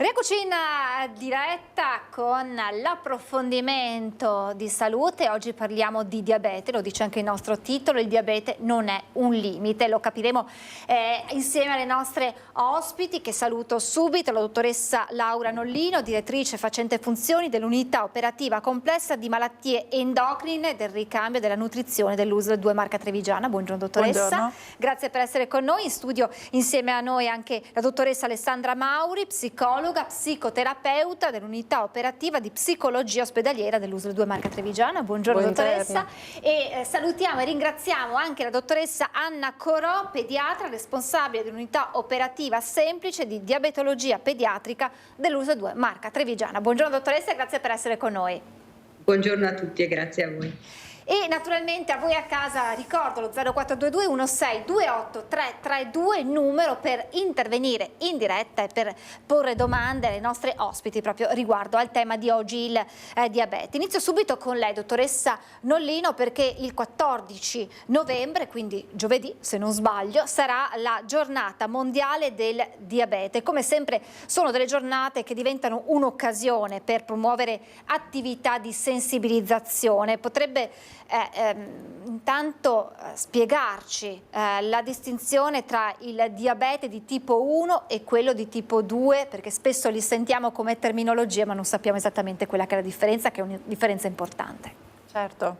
Rieccoci in diretta con l'approfondimento di salute. Oggi parliamo di diabete, lo dice anche il nostro titolo, il diabete non è un limite. Lo capiremo insieme alle nostre ospiti, che saluto subito: la dottoressa Laura Nollino, direttrice facente funzioni dell'unità operativa complessa di malattie endocrine, del ricambio e della nutrizione dell'USL 2 Marca Trevigiana. Buongiorno dottoressa. Buongiorno. Grazie per essere con noi. In studio insieme a noi anche la dottoressa Alessandra Mauri, psicologa, psicoterapeuta dell'unità operativa di psicologia ospedaliera dell'USL 2 Marca Trevigiana. Buongiorno dottoressa. E salutiamo e ringraziamo anche la dottoressa Anna Corò, pediatra, responsabile dell'unità operativa semplice di diabetologia pediatrica dell'USL 2 Marca Trevigiana. Buongiorno dottoressa e grazie per essere con noi. Buongiorno a tutti e grazie a voi. E naturalmente a voi a casa ricordo lo 0422 16 28 332, il numero per intervenire in diretta e per porre domande alle nostre ospiti proprio riguardo al tema di oggi, il diabete. Inizio subito con lei, dottoressa Nollino, perché il 14 novembre, quindi giovedì se non sbaglio, sarà la giornata mondiale del diabete. Come sempre sono delle giornate che diventano un'occasione per promuovere attività di sensibilizzazione. Potrebbe intanto spiegarci la distinzione tra il diabete di tipo 1 e quello di tipo 2, perché spesso li sentiamo come terminologia ma non sappiamo esattamente quella che è la differenza, che è una differenza importante. Certo,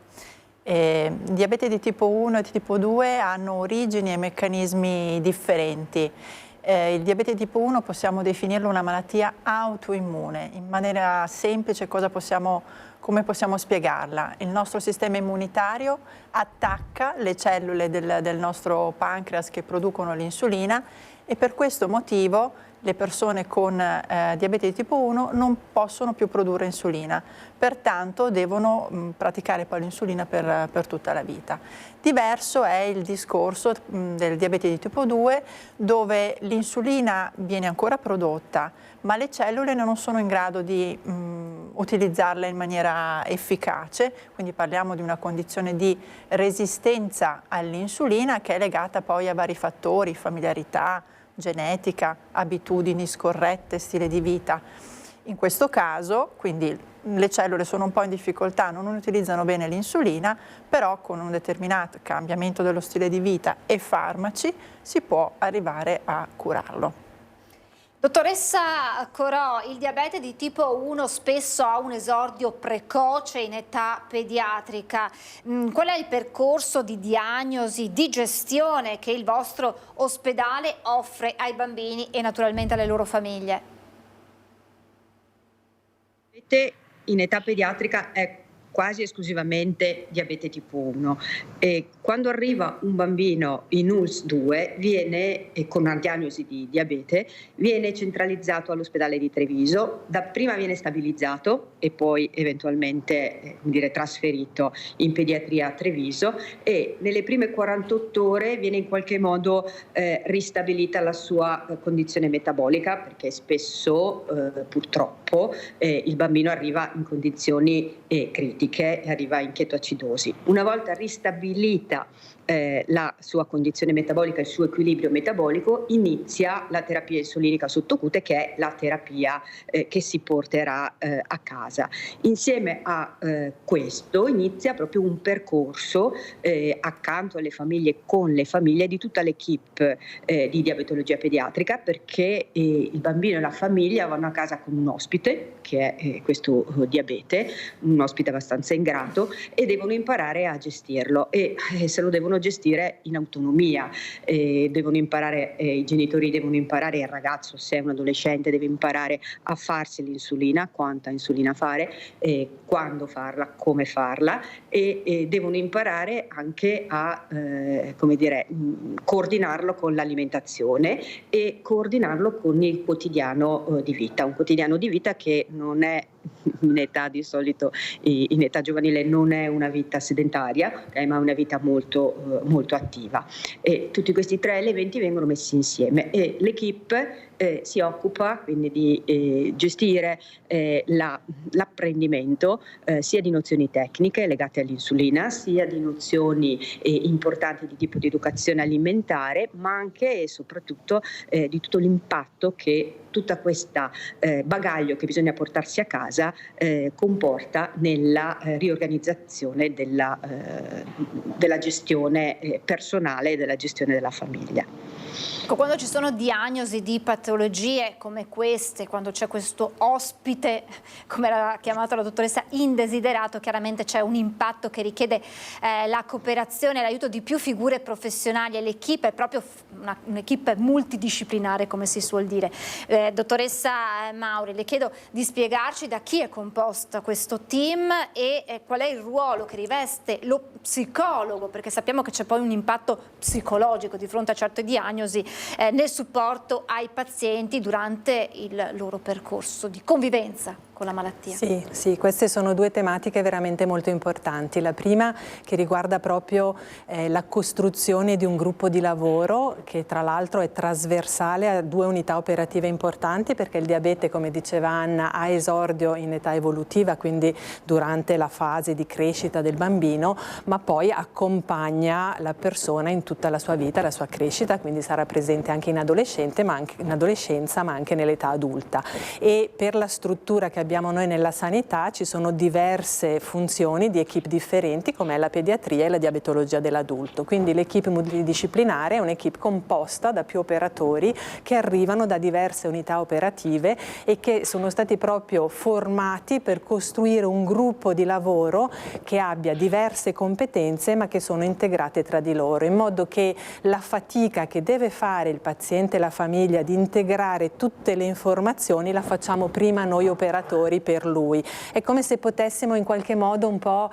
diabete di tipo 1 e di tipo 2 hanno origini e meccanismi differenti. Il diabete di tipo 1 possiamo definirlo una malattia autoimmune. In maniera semplice come possiamo spiegarla? Il nostro sistema immunitario attacca le cellule del nostro pancreas che producono l'insulina e per questo motivo le persone con diabete di tipo 1 non possono più produrre insulina, pertanto devono praticare poi l'insulina per tutta la vita. Diverso è il discorso del diabete di tipo 2, dove l'insulina viene ancora prodotta, ma le cellule non sono in grado di utilizzarla in maniera efficace, quindi parliamo di una condizione di resistenza all'insulina che è legata poi a vari fattori, familiarità, genetica, abitudini scorrette, stile di vita. In questo caso, quindi, le cellule sono un po' in difficoltà, non utilizzano bene l'insulina, però con un determinato cambiamento dello stile di vita e farmaci si può arrivare a curarlo. Dottoressa Corò, il diabete di tipo 1 spesso ha un esordio precoce in età pediatrica. Qual è il percorso di diagnosi, di gestione che il vostro ospedale offre ai bambini e naturalmente alle loro famiglie? In età pediatrica è quasi esclusivamente diabete tipo 1 e quando arriva un bambino in ULS 2 con una diagnosi di diabete viene centralizzato all'ospedale di Treviso, dapprima viene stabilizzato e poi eventualmente trasferito in pediatria a Treviso e nelle prime 48 ore viene in qualche modo ristabilita la sua condizione metabolica, perché spesso purtroppo il bambino arriva in condizioni critiche e arriva in chetoacidosi. Una volta ristabilita la sua condizione metabolica, il suo equilibrio metabolico, inizia la terapia insulinica sottocute, che è la terapia che si porterà a casa. Insieme a questo inizia proprio un percorso accanto alle famiglie, con le famiglie di tutta l'equipe di diabetologia pediatrica, perché il bambino e la famiglia vanno a casa con un ospite, che è questo diabete, un ospite abbastanza ingrato, e devono imparare a gestirlo e se lo devono gestire in autonomia, devono imparare, i genitori devono imparare, il ragazzo, se è un adolescente, deve imparare a farsi l'insulina, quanta insulina fare, quando farla, come farla e devono imparare anche a coordinarlo con l'alimentazione e coordinarlo con il quotidiano di vita, un quotidiano di vita che non è in età di solito, in età giovanile non è una vita sedentaria, ma è una vita molto attiva. E tutti questi tre elementi vengono messi insieme e l'equipe si occupa quindi di gestire l'apprendimento sia di nozioni tecniche legate all'insulina, sia di nozioni importanti di tipo di educazione alimentare, ma anche e soprattutto di tutto l'impatto che tutta questa bagaglio che bisogna portarsi a casa comporta nella riorganizzazione della gestione personale e della gestione della famiglia. Quando ci sono diagnosi di patologie come queste, quando c'è questo ospite, come l'ha chiamato la dottoressa, indesiderato, chiaramente c'è un impatto che richiede la cooperazione e l'aiuto di più figure professionali, e l'equipe è proprio un'equipe multidisciplinare, come si suol dire. Dottoressa Mauri, le chiedo di spiegarci da chi è composto questo team e qual è il ruolo che riveste lo psicologo, perché sappiamo che c'è poi un impatto psicologico di fronte a certe diagnosi nel supporto ai pazienti durante il loro percorso di convivenza con la malattia. Sì, queste sono due tematiche veramente molto importanti. La prima che riguarda proprio la costruzione di un gruppo di lavoro che tra l'altro è trasversale a due unità operative importanti, perché il diabete, come diceva Anna, ha esordio in età evolutiva, quindi durante la fase di crescita del bambino, ma poi accompagna la persona in tutta la sua vita, la sua crescita, quindi sarà presente anche in adolescenza, ma anche nell'età adulta. E per la struttura che abbiamo noi nella sanità ci sono diverse funzioni di equip differenti, come la pediatria e la diabetologia dell'adulto. Quindi l'equip multidisciplinare è un'equip composta da più operatori che arrivano da diverse unità operative e che sono stati proprio formati per costruire un gruppo di lavoro che abbia diverse competenze ma che sono integrate tra di loro, in modo che la fatica che deve fare il paziente e la famiglia di integrare tutte le informazioni la facciamo prima noi operatori per lui. È come se potessimo in qualche modo un po'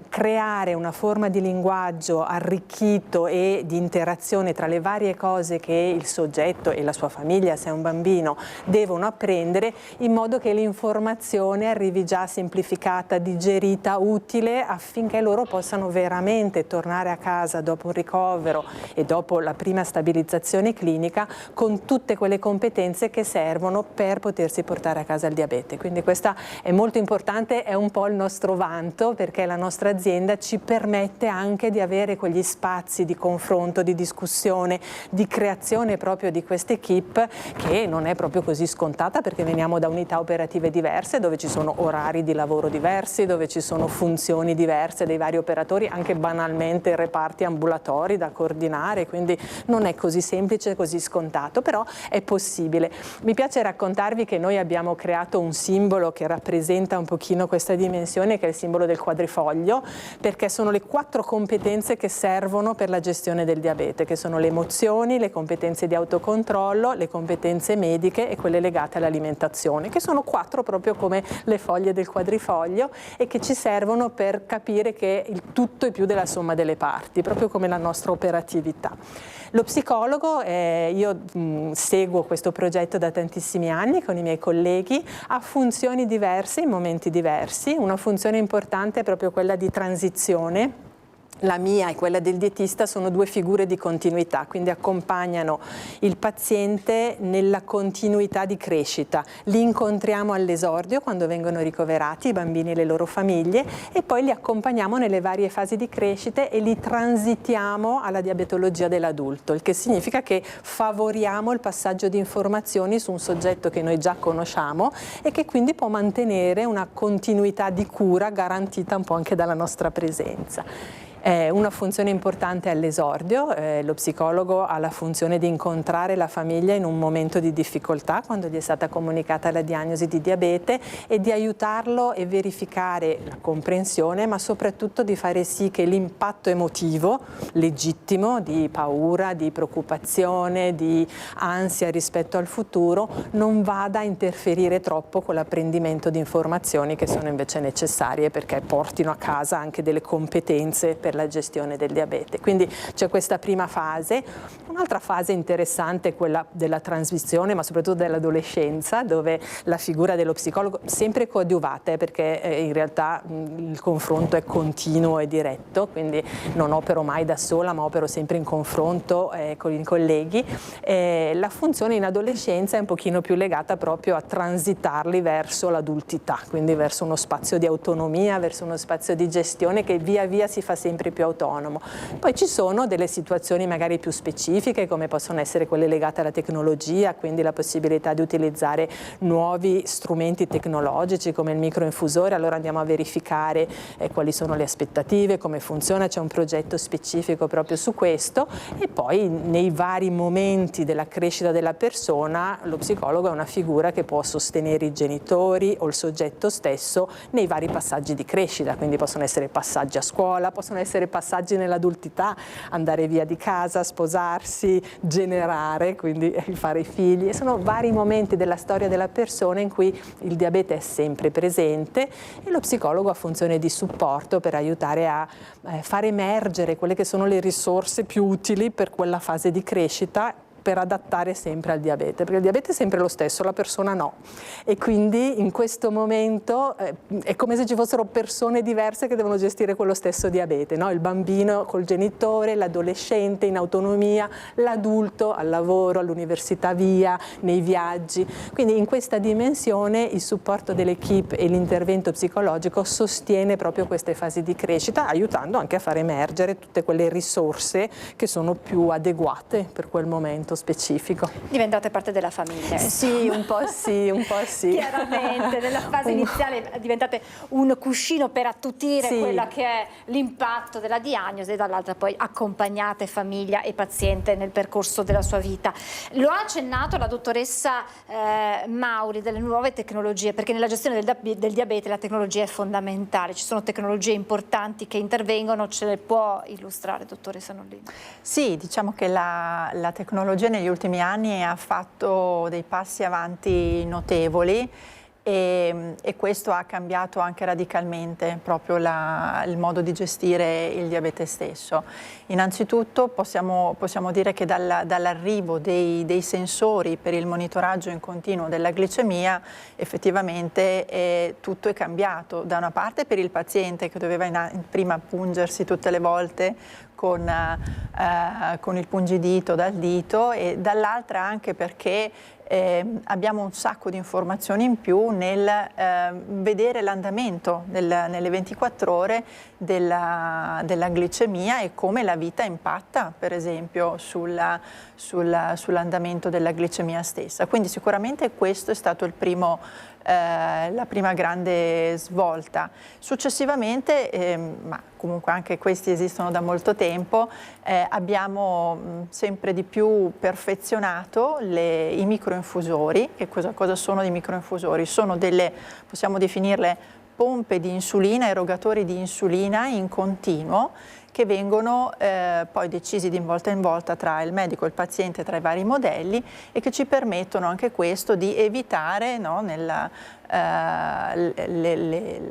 creare una forma di linguaggio arricchito e di interazione tra le varie cose che il soggetto e la sua famiglia, se è un bambino, devono apprendere, in modo che l'informazione arrivi già semplificata, digerita, utile, affinché loro possano veramente tornare a casa dopo un ricovero e dopo la prima stabilizzazione clinica con tutte quelle competenze che servono per potersi portare a casa il diabete. Quindi questa è molto importante, è un po' il nostro vanto, perché la nostra azienda ci permette anche di avere quegli spazi di confronto, di discussione, di creazione proprio di questa equip, che non è proprio così scontata, perché veniamo da unità operative diverse, dove ci sono orari di lavoro diversi, dove ci sono funzioni diverse dei vari operatori, anche banalmente reparti ambulatori da coordinare, quindi non è così semplice, così scontato, però è possibile. Mi piace raccontarvi che noi abbiamo creato un simbolo che rappresenta un pochino questa dimensione, che è il simbolo del quadrifoglio, perché sono le 4 competenze che servono per la gestione del diabete, che sono le emozioni, le competenze di autocontrollo, le competenze mediche e quelle legate all'alimentazione, che sono 4 proprio come le foglie del quadrifoglio e che ci servono per capire che il tutto è più della somma delle parti, proprio come la nostra operatività. Lo psicologo, io seguo questo progetto da tantissimi anni con i miei colleghi, ha funzioni diverse in momenti diversi. Una funzione importante è proprio quella di transizione. La mia e quella del dietista sono 2 figure di continuità, quindi accompagnano il paziente nella continuità di crescita. Li incontriamo all'esordio quando vengono ricoverati i bambini e le loro famiglie, e poi li accompagniamo nelle varie fasi di crescita e li transitiamo alla diabetologia dell'adulto, il che significa che favoriamo il passaggio di informazioni su un soggetto che noi già conosciamo e che quindi può mantenere una continuità di cura garantita un po' anche dalla nostra presenza. Una funzione importante è all'esordio. Lo psicologo ha la funzione di incontrare la famiglia in un momento di difficoltà, quando gli è stata comunicata la diagnosi di diabete, e di aiutarlo e verificare la comprensione, ma soprattutto di fare sì che l'impatto emotivo legittimo di paura, di preoccupazione, di ansia rispetto al futuro non vada a interferire troppo con l'apprendimento di informazioni che sono invece necessarie perché portino a casa anche delle competenze per per la gestione del diabete. Quindi c'è questa prima fase. Un'altra fase interessante è quella della transizione, ma soprattutto dell'adolescenza, dove la figura dello psicologo, sempre coadiuvata, perché in realtà il confronto è continuo e diretto, quindi non opero mai da sola, ma opero sempre in confronto con i colleghi. La funzione in adolescenza è un pochino più legata proprio a transitarli verso l'adultità, quindi verso uno spazio di autonomia, verso uno spazio di gestione che via via si fa sempre più autonomo. Poi ci sono delle situazioni magari più specifiche, come possono essere quelle legate alla tecnologia, quindi la possibilità di utilizzare nuovi strumenti tecnologici come il microinfusore. Allora andiamo a verificare quali sono le aspettative, come funziona, c'è un progetto specifico proprio su questo, e poi nei vari momenti della crescita della persona lo psicologo è una figura che può sostenere i genitori o il soggetto stesso nei vari passaggi di crescita, quindi possono essere passaggi a scuola, possono essere passaggi nell'adultità, andare via di casa, sposarsi, generare, quindi fare figli. E sono vari momenti della storia della persona in cui il diabete è sempre presente e lo psicologo ha funzione di supporto per aiutare a far emergere quelle che sono le risorse più utili per quella fase di crescita, per adattare sempre al diabete, perché il diabete è sempre lo stesso, la persona no, e quindi in questo momento è come se ci fossero persone diverse che devono gestire quello stesso diabete, no? Il bambino col genitore, l'adolescente in autonomia, l'adulto al lavoro, all'università via, nei viaggi, quindi in questa dimensione il supporto dell'equipe e l'intervento psicologico sostiene proprio queste fasi di crescita, aiutando anche a far emergere tutte quelle risorse che sono più adeguate per quel momento specifico. Diventate parte della famiglia. Sì, un po' sì, un po' sì. Chiaramente, nella fase iniziale diventate un cuscino per attutire quella che è l'impatto della diagnosi, e dall'altra poi accompagnate famiglia e paziente nel percorso della sua vita. Lo ha accennato la dottoressa Mauri delle nuove tecnologie, perché nella gestione del diabete la tecnologia è fondamentale. Ci sono tecnologie importanti che intervengono, ce le può illustrare, dottoressa Nollini? Sì, diciamo che la tecnologia negli ultimi anni ha fatto dei passi avanti notevoli e questo ha cambiato anche radicalmente proprio il modo di gestire il diabete stesso. Innanzitutto possiamo dire che dall'arrivo dei sensori per il monitoraggio in continuo della glicemia effettivamente tutto è cambiato, da una parte per il paziente che doveva prima pungersi tutte le volte con il pungidito dal dito, e dall'altra anche perché abbiamo un sacco di informazioni in più nel vedere l'andamento nelle 24 ore della glicemia e come la vita impatta per esempio sull'andamento della glicemia stessa. Quindi sicuramente questo è stato la prima grande svolta. Successivamente, ma comunque anche questi esistono da molto tempo, abbiamo sempre di più perfezionato i microinfusori. Che cosa sono i microinfusori? Sono possiamo definirle pompe di insulina, erogatori di insulina in continuo, che vengono poi decisi di volta in volta tra il medico e il paziente, tra i vari modelli, e che ci permettono anche questo di evitare, no, la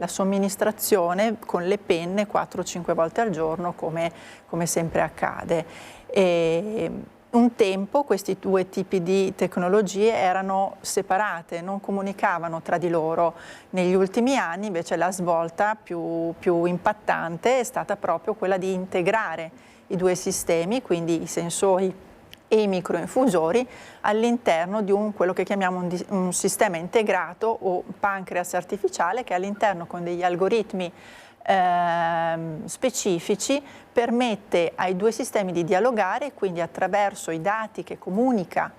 somministrazione con le penne 4-5 volte al giorno come sempre accade. Un tempo questi due tipi di tecnologie erano separate, non comunicavano tra di loro. Negli ultimi anni invece la svolta più impattante è stata proprio quella di integrare i due sistemi, quindi i sensori e i microinfusori, all'interno di quello che chiamiamo un sistema integrato o pancreas artificiale, che all'interno con degli algoritmi specifici permette ai due sistemi di dialogare, quindi attraverso i dati che comunica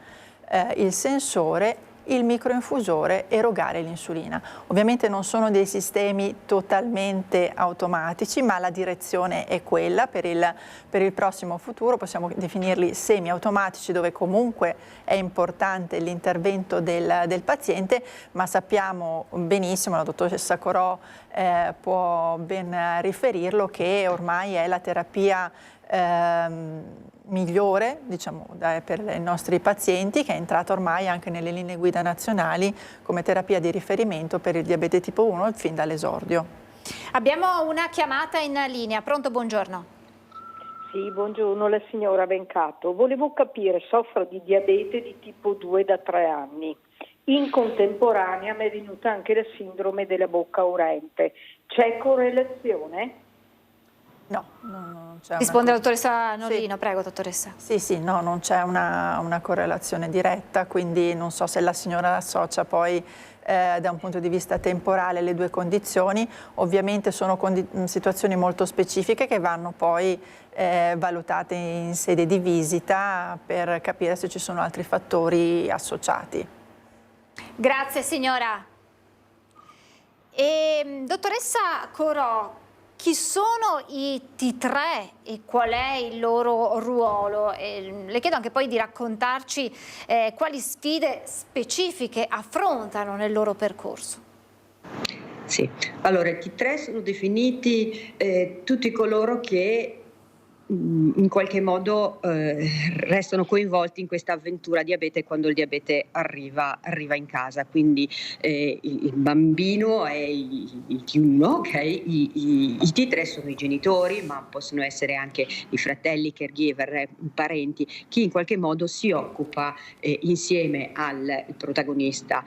il sensore, il microinfusore erogare l'insulina. Ovviamente non sono dei sistemi totalmente automatici, ma la direzione è quella. Per il prossimo futuro possiamo definirli semi-automatici, dove comunque è importante l'intervento del paziente, ma sappiamo benissimo, la dottoressa Corò può ben riferirlo, che ormai è la terapia migliore, diciamo, per i nostri pazienti, che è entrata ormai anche nelle linee guida nazionali come terapia di riferimento per il diabete tipo 1 fin dall'esordio. Abbiamo una chiamata in linea. Pronto, buongiorno. Sì, buongiorno, la signora Vencato. Volevo capire, soffro di diabete di tipo 2 da 3 anni. In contemporanea mi è venuta anche la sindrome della bocca urente. C'è correlazione? No, non c'è Risponde una... la dottoressa Nolino, Sì. prego dottoressa. Sì, no, non c'è una correlazione diretta, quindi non so se la signora associa poi da un punto di vista temporale le due condizioni. Ovviamente sono situazioni molto specifiche che vanno poi valutate in sede di visita per capire se ci sono altri fattori associati. Grazie signora. Dottoressa Corò, chi sono i T3 e qual è il loro ruolo? Le chiedo anche poi di raccontarci quali sfide specifiche affrontano nel loro percorso. Sì, allora i T3 sono definiti tutti coloro che in qualche modo restano coinvolti in questa avventura diabete quando il diabete arriva in casa, quindi il bambino è il T1, okay? I T3 sono i genitori, ma possono essere anche i fratelli, caregiver, parenti, chi in qualche modo si occupa insieme al protagonista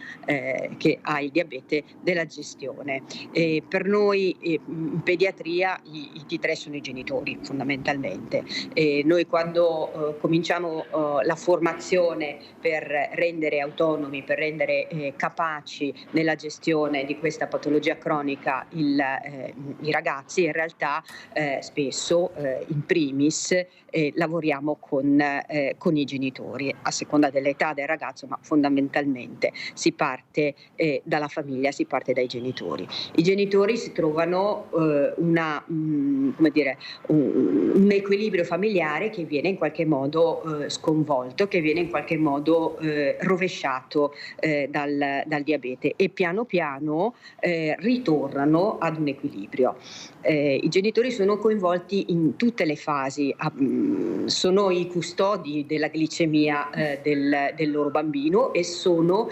che ha il diabete della gestione. Per noi in pediatria i T3 sono i genitori fondamentalmente. Noi quando cominciamo la formazione per rendere autonomi, per rendere capaci nella gestione di questa patologia cronica i ragazzi, in realtà spesso in primis lavoriamo con i genitori, a seconda dell'età del ragazzo, ma fondamentalmente si parte dalla famiglia, si parte dai genitori. I genitori si trovano un equilibrio familiare che viene in qualche modo sconvolto, che viene in qualche modo rovesciato dal diabete e piano piano ritornano ad un equilibrio. I genitori sono coinvolti in tutte le fasi, sono i custodi della glicemia del loro bambino e sono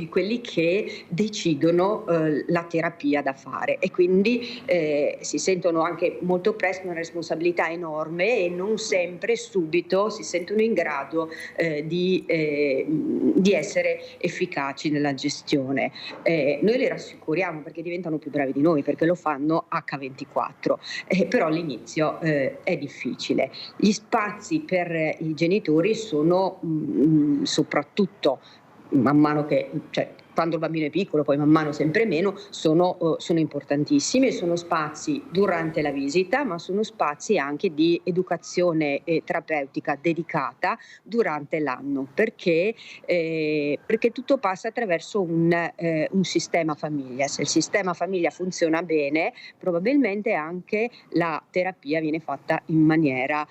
quelli che decidono la terapia da fare e quindi si sentono anche molto presto una responsabilità enorme e non sempre subito si sentono in grado di essere efficaci nella gestione. Noi li rassicuriamo perché diventano più bravi di noi, perché lo fanno H24, però all'inizio è difficile. Gli spazi per i genitori sono soprattutto man mano che, quando il bambino è piccolo, poi man mano sempre meno, sono importantissimi e sono spazi durante la visita, ma sono spazi anche di educazione terapeutica dedicata durante l'anno, perché tutto passa attraverso un sistema famiglia. Se il sistema famiglia funziona bene, probabilmente anche la terapia viene fatta in maniera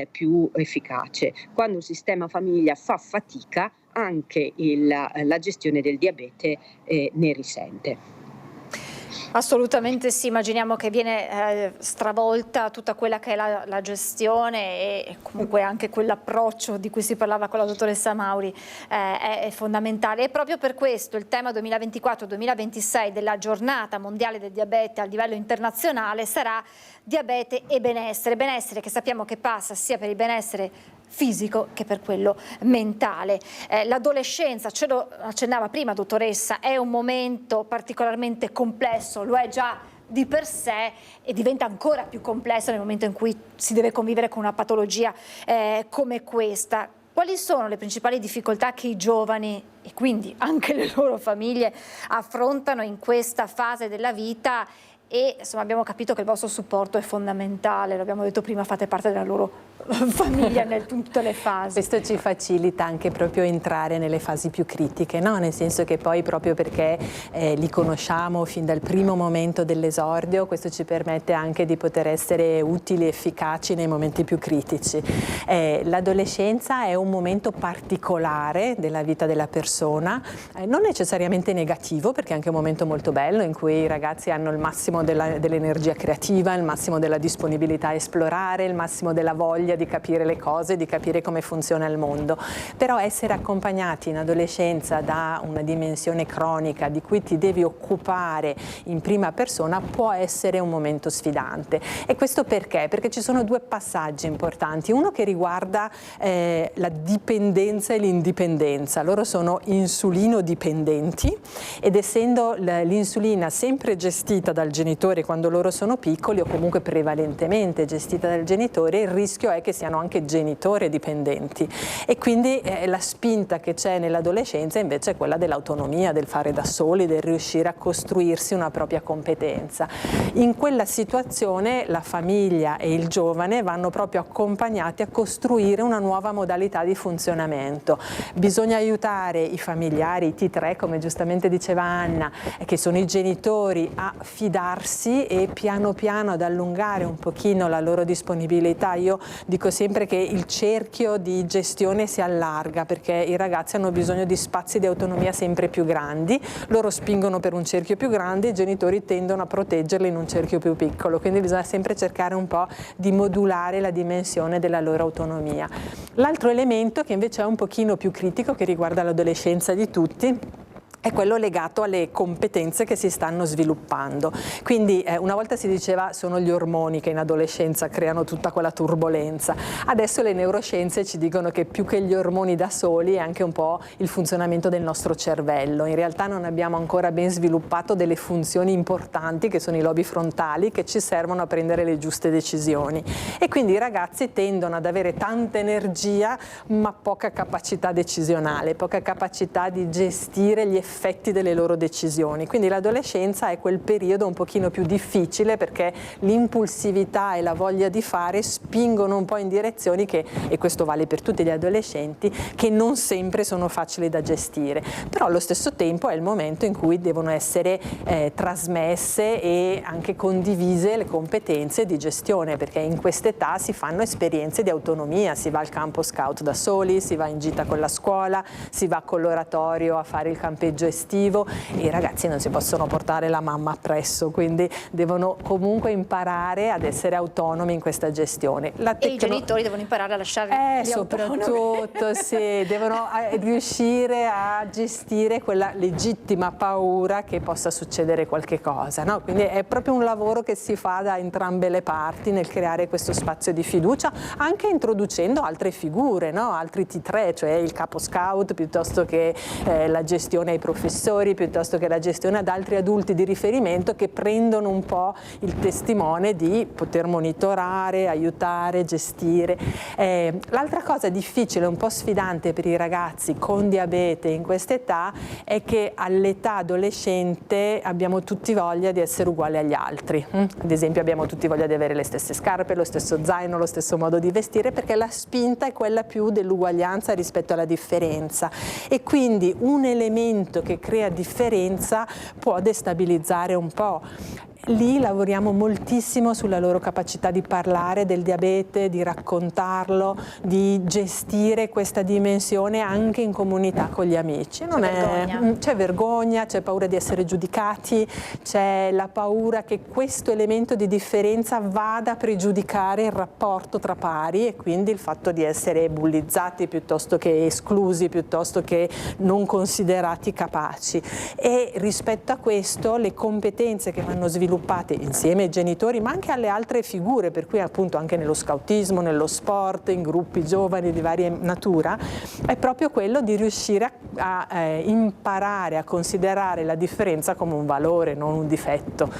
più efficace. Quando il sistema famiglia fa fatica, anche la gestione del diabete ne risente. Assolutamente sì, immaginiamo che viene stravolta tutta quella che è la gestione e comunque anche quell'approccio di cui si parlava con la dottoressa Mauri è fondamentale e proprio per questo il tema 2024-2026 della giornata mondiale del diabete a livello internazionale sarà diabete e benessere che sappiamo che passa sia per il benessere fisico che per quello mentale. L'adolescenza, ce lo accennava prima dottoressa, è un momento particolarmente complesso, lo è già di per sé e diventa ancora più complesso nel momento in cui si deve convivere con una patologia come questa. Quali sono le principali difficoltà che i giovani e quindi anche le loro famiglie affrontano in questa fase della vita? E insomma abbiamo capito che il vostro supporto è fondamentale, l'abbiamo detto prima, fate parte della loro famiglia in tutte le fasi. Questo ci facilita anche proprio entrare nelle fasi più critiche, no? Nel senso che poi proprio perché li conosciamo fin dal primo momento dell'esordio, questo ci permette anche di poter essere utili e efficaci nei momenti più critici. L'adolescenza è un momento particolare della vita della persona, non necessariamente negativo, perché è anche un momento molto bello in cui i ragazzi hanno il massimo massimo dell'energia creativa, il massimo della disponibilità a esplorare, il massimo della voglia di capire le cose, di capire come funziona il mondo. Però essere accompagnati in adolescenza da una dimensione cronica di cui ti devi occupare in prima persona può essere un momento sfidante. E questo perché? Perché ci sono due passaggi importanti, uno che riguarda la dipendenza e l'indipendenza. Loro sono insulinodipendenti ed essendo l'insulina sempre gestita dal genitore quando loro sono piccoli o comunque prevalentemente gestita dal genitore, il rischio è che siano anche genitori dipendenti e quindi la spinta che c'è nell'adolescenza invece è quella dell'autonomia, del fare da soli, del riuscire a costruirsi una propria competenza. In quella situazione la famiglia e il giovane vanno proprio accompagnati a costruire una nuova modalità di funzionamento. Bisogna aiutare i familiari, i T3 come giustamente diceva Anna, che sono i genitori, a fidarsi e piano piano ad allungare un pochino la loro disponibilità. Io dico sempre che il cerchio di gestione si allarga perché i ragazzi hanno bisogno di spazi di autonomia sempre più grandi, loro spingono per un cerchio più grande, i genitori tendono a proteggerli in un cerchio più piccolo, quindi bisogna sempre cercare un po' di modulare la dimensione della loro autonomia. L'altro elemento che invece è un pochino più critico, che riguarda l'adolescenza di tutti, è quello legato alle competenze che si stanno sviluppando. Quindi una volta si diceva sono gli ormoni che in adolescenza creano tutta quella turbolenza, adesso le neuroscienze ci dicono che più che gli ormoni da soli è anche un po' il funzionamento del nostro cervello. In realtà non abbiamo ancora ben sviluppato delle funzioni importanti che sono i lobi frontali che ci servono a prendere le giuste decisioni e quindi i ragazzi tendono ad avere tanta energia ma poca capacità decisionale, poca capacità di gestire gli effetti delle loro decisioni. Quindi l'adolescenza è quel periodo un pochino più difficile perché l'impulsività e la voglia di fare spingono un po' in direzioni che, e questo vale per tutti gli adolescenti, che non sempre sono facili da gestire. Però allo stesso tempo è il momento in cui devono essere trasmesse e anche condivise le competenze di gestione, perché in quest'età si fanno esperienze di autonomia, si va al campo scout da soli, si va in gita con la scuola, si va con l'oratorio a fare il campeggio estivo e i ragazzi non si possono portare la mamma appresso, quindi devono comunque imparare ad essere autonomi in questa gestione. E i genitori devono imparare a lasciare soprattutto sì, devono riuscire a gestire quella legittima paura che possa succedere qualche cosa, no? Quindi è proprio un lavoro che si fa da entrambe le parti nel creare questo spazio di fiducia, anche introducendo altre figure, no? Altri T3, cioè il capo scout piuttosto che la gestione ai professori, piuttosto che la gestione ad altri adulti di riferimento che prendono un po' il testimone di poter monitorare, aiutare, gestire. L'altra cosa difficile, un po' sfidante per i ragazzi con diabete in quest'età è che all'età adolescente abbiamo tutti voglia di essere uguali agli altri. Ad esempio abbiamo tutti voglia di avere le stesse scarpe, lo stesso zaino, lo stesso modo di vestire, perché la spinta è quella più dell'uguaglianza rispetto alla differenza e quindi un elemento che crea differenza può destabilizzare un po'. Lì lavoriamo moltissimo sulla loro capacità di parlare del diabete, di raccontarlo, di gestire questa dimensione anche in comunità con gli amici. C'è vergogna, c'è paura di essere giudicati, c'è la paura che questo elemento di differenza vada a pregiudicare il rapporto tra pari e quindi il fatto di essere bullizzati piuttosto che esclusi, piuttosto che non considerati capaci. E rispetto a questo le competenze che vanno sviluppate insieme ai genitori ma anche alle altre figure, per cui appunto anche nello scautismo, nello sport, in gruppi giovani di varia natura, è proprio quello di riuscire a imparare a considerare la differenza come un valore, non un difetto.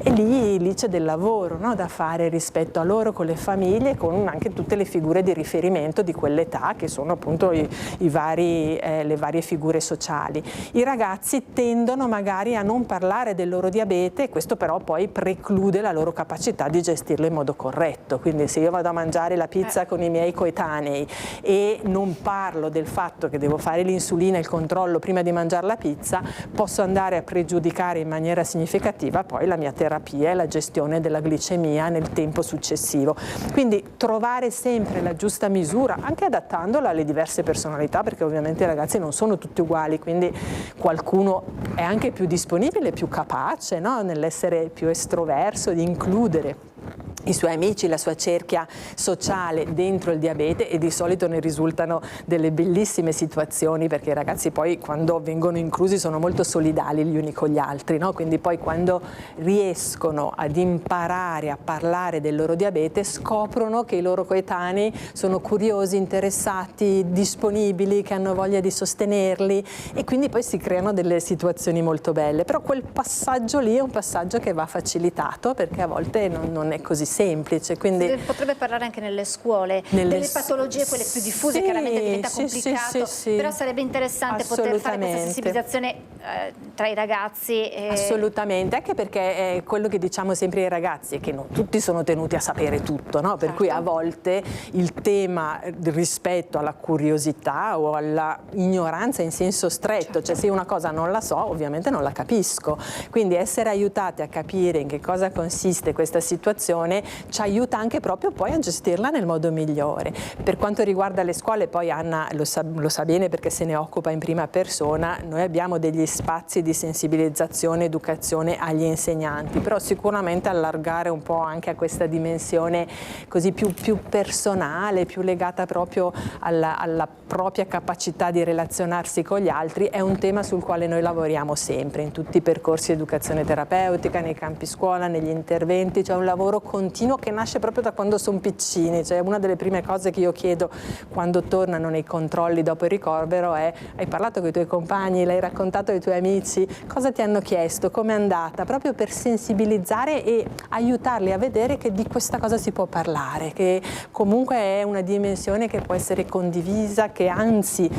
E lì c'è del lavoro, no, da fare rispetto a loro, con le famiglie, con anche tutte le figure di riferimento di quell'età che sono appunto le varie figure sociali. I ragazzi tendono magari a non parlare del loro diabete e questo però poi preclude la loro capacità di gestirlo in modo corretto. Quindi se io vado a mangiare la pizza con i miei coetanei e non parlo del fatto che devo fare l'insulina e il controllo prima di mangiare la pizza, posso andare a pregiudicare in maniera significativa poi la mia terapia e la gestione della glicemia nel tempo successivo. Quindi trovare sempre la giusta misura, anche adattandola alle diverse personalità, perché ovviamente i ragazzi non sono tutti uguali, quindi qualcuno è anche più disponibile, più capace, no? Nell'essere essere più estroverso, di includere i suoi amici, la sua cerchia sociale dentro il diabete, e di solito ne risultano delle bellissime situazioni, perché i ragazzi poi quando vengono inclusi sono molto solidali gli uni con gli altri, no? Quindi poi quando riescono ad imparare a parlare del loro diabete scoprono che i loro coetanei sono curiosi, interessati, disponibili, che hanno voglia di sostenerli, e quindi poi si creano delle situazioni molto belle. Però quel passaggio lì è un passaggio che va facilitato, perché a volte non è così semplice. Quindi potrebbe parlare anche nelle scuole delle patologie, quelle più diffuse, chiaramente diventa complicato, però sarebbe interessante poter fare questa sensibilizzazione tra i ragazzi. Assolutamente, anche perché è quello che diciamo sempre ai ragazzi, è che non tutti sono tenuti a sapere tutto, no? Per cui a volte il tema rispetto alla curiosità o alla ignoranza in senso stretto, cioè se una cosa non la so ovviamente non la capisco, quindi essere aiutati a capire in che cosa consiste questa situazione ci aiuta anche proprio poi a gestirla nel modo migliore. Per quanto riguarda le scuole, poi Anna lo sa bene perché se ne occupa in prima persona, noi abbiamo degli spazi di sensibilizzazione, educazione agli insegnanti, però sicuramente allargare un po' anche a questa dimensione così più personale, più legata proprio alla propria capacità di relazionarsi con gli altri, è un tema sul quale noi lavoriamo sempre in tutti i percorsi di educazione terapeutica, nei campi scuola, negli interventi. C'è un lavoro continuo che nasce proprio da quando sono piccini, cioè una delle prime cose che io chiedo quando tornano nei controlli dopo il ricovero è: hai parlato con i tuoi compagni, l'hai raccontato ai tuoi amici, cosa ti hanno chiesto, com'è andata, proprio per sensibilizzare e aiutarli a vedere che di questa cosa si può parlare, che comunque è una dimensione che può essere condivisa, che anzi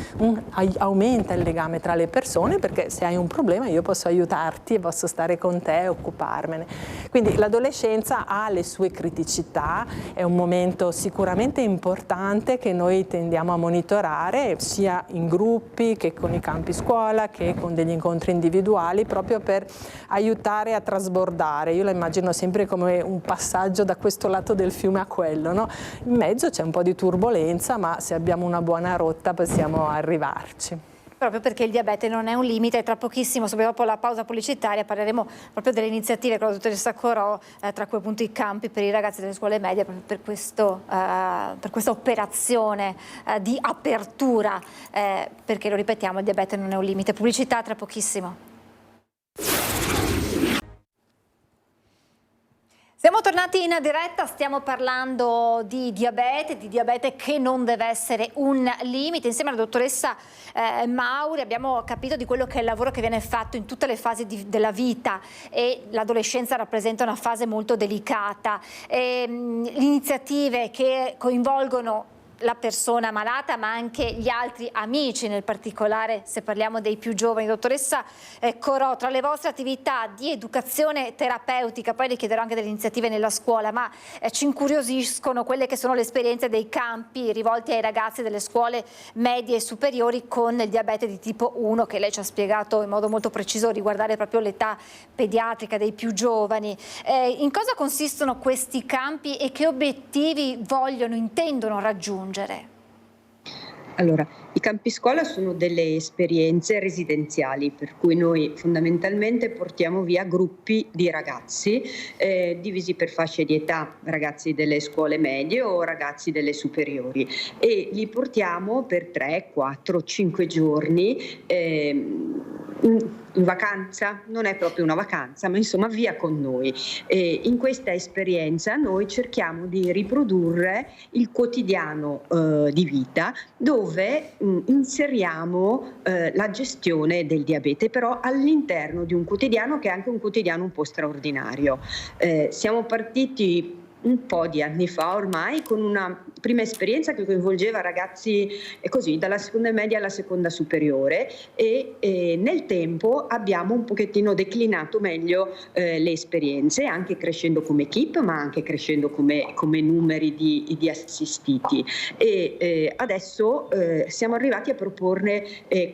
aumenta il legame tra le persone, perché se hai un problema io posso aiutarti e posso stare con te e occuparmene. Quindi l'adolescenza ha le sue criticità, è un momento sicuramente importante che noi tendiamo a monitorare sia in gruppi che con i campi scuola che con degli incontri individuali, proprio per aiutare a trasbordare. Io la immagino sempre come un passaggio da questo lato del fiume a quello, no? In mezzo c'è un po' di turbolenza, ma se abbiamo una buona rotta possiamo arrivarci. Proprio perché il diabete non è un limite, e tra pochissimo, subito dopo la pausa pubblicitaria, parleremo proprio delle iniziative con la dottoressa Corò, tra cui appunto i campi per i ragazzi delle scuole medie, proprio per questa operazione di apertura, perché lo ripetiamo, il diabete non è un limite. Pubblicità tra pochissimo. Siamo tornati in diretta, stiamo parlando di diabete che non deve essere un limite. Insieme alla dottoressa Mauri abbiamo capito di quello che è il lavoro che viene fatto in tutte le fasi della vita, e l'adolescenza rappresenta una fase molto delicata. Iniziative che coinvolgono la persona malata ma anche gli altri amici, nel particolare se parliamo dei più giovani. Dottoressa Corò, tra le vostre attività di educazione terapeutica, poi le chiederò anche delle iniziative nella scuola, ma ci incuriosiscono quelle che sono le esperienze dei campi rivolti ai ragazzi delle scuole medie e superiori con il diabete di tipo 1, che lei ci ha spiegato in modo molto preciso riguardare proprio l'età pediatrica dei più giovani. In cosa consistono questi campi e che obiettivi intendono raggiungere? Allora, i campi scuola sono delle esperienze residenziali, per cui noi fondamentalmente portiamo via gruppi di ragazzi divisi per fasce di età, ragazzi delle scuole medie o ragazzi delle superiori, e li portiamo per 3, 4, 5 giorni in vacanza. Non è proprio una vacanza, ma insomma via con noi. In questa esperienza noi cerchiamo di riprodurre il quotidiano di vita, dove inseriamo la gestione del diabete, però all'interno di un quotidiano che è anche un quotidiano un po' straordinario. Siamo partiti un po' di anni fa ormai con una prima esperienza che coinvolgeva ragazzi così dalla seconda media alla seconda superiore, e nel tempo abbiamo un pochettino declinato meglio le esperienze, anche crescendo come equip ma anche crescendo come numeri di assistiti, e adesso siamo arrivati a proporne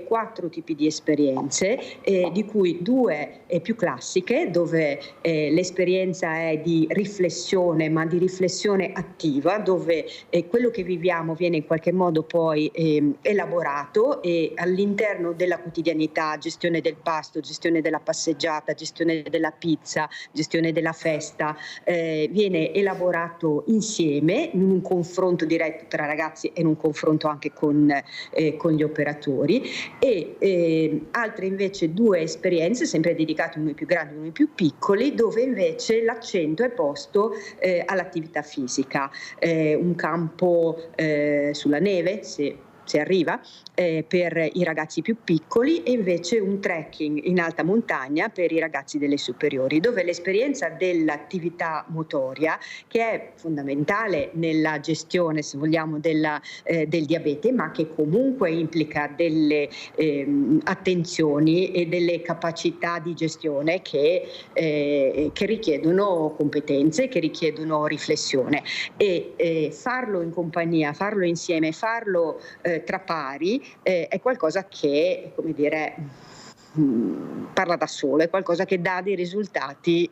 4 tipi di esperienze, di cui 2 più classiche, dove l'esperienza è di riflessione, ma di riflessione attiva, dove quello che viviamo viene in qualche modo poi elaborato e all'interno della quotidianità, gestione del pasto, gestione della passeggiata, gestione della pizza, gestione della festa, viene elaborato insieme in un confronto diretto tra ragazzi e in un confronto anche con gli operatori, e altre invece 2 esperienze sempre dedicate, uno ai più grandi e uno ai più piccoli, dove invece l'accento è posto all'attività fisica, un campo sulla neve, se arriva, per i ragazzi più piccoli, e invece un trekking in alta montagna per i ragazzi delle superiori, dove l'esperienza dell'attività motoria, che è fondamentale nella gestione, se vogliamo, del diabete, ma che comunque implica delle attenzioni e delle capacità di gestione che richiedono competenze, che richiedono riflessione, e farlo in compagnia, farlo insieme, farlo tra pari, è qualcosa che, come dire, parla da solo, è qualcosa che dà dei risultati